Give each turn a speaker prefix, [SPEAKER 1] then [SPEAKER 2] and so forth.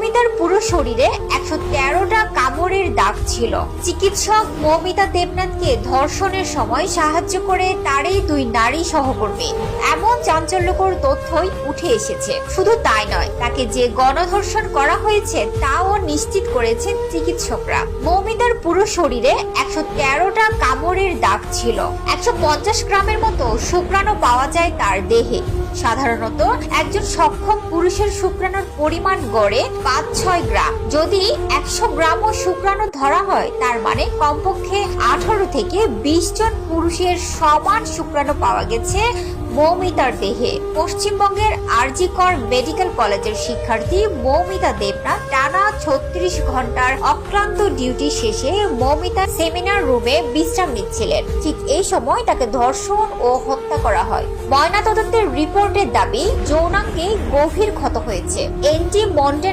[SPEAKER 1] মৌমিতার পুরো শরীরে 113টা কামড়ের দাগ ছিল। চিকিৎসক মৌমিতা দেবনাথকে ধর্ষণের সময় সাহায্য করে তারই 2 নারী সহকর্মী। এমন চাঞ্চল্যকর তথ্যই উঠে এসেছে। শুধু তাই নয়, তাকে যে গণধর্ষণ করা হয়েছে তাও নিশ্চিত করেছেন চিকিৎসকরা। মৌমিতার পুরো শরীরে 113টা কামড়ের দাগ ছিল। 150 গ্রামের মতো শুক্রাণু পাওয়া যায় তার দেহে। সাধারণত একজন সক্ষম পুরুষের শুক্রাণুর পরিমাণ গড়ে 5-6 গ্রাম। যদি 100 গ্রামও শুক্রাণু ধরা হয়, তার মানে কমপক্ষে 18 থেকে 20 জন পুরুষের সমান শুক্রাণু পাওয়া গেছে মৌমিতার দেহে। পশ্চিমবঙ্গের আরজিকর মেডিকেল কলেজের শিক্ষার্থী মৌমিতা দেবনাথ টানা 36 ঘন্টার অক্লান্ত ডিউটি শেষে মৌমিতা সেমিনার রুমে বিশ্রাম নিচ্ছিলেন। ঠিক এই সময় তাকে ধর্ষণ ও হত্যা করা হয়। ময়নাতদন্তের রিপোর্টের দাবি, যৌনাঙ্গে গভীর ক্ষত হয়েছে। এনটি মন্ডেন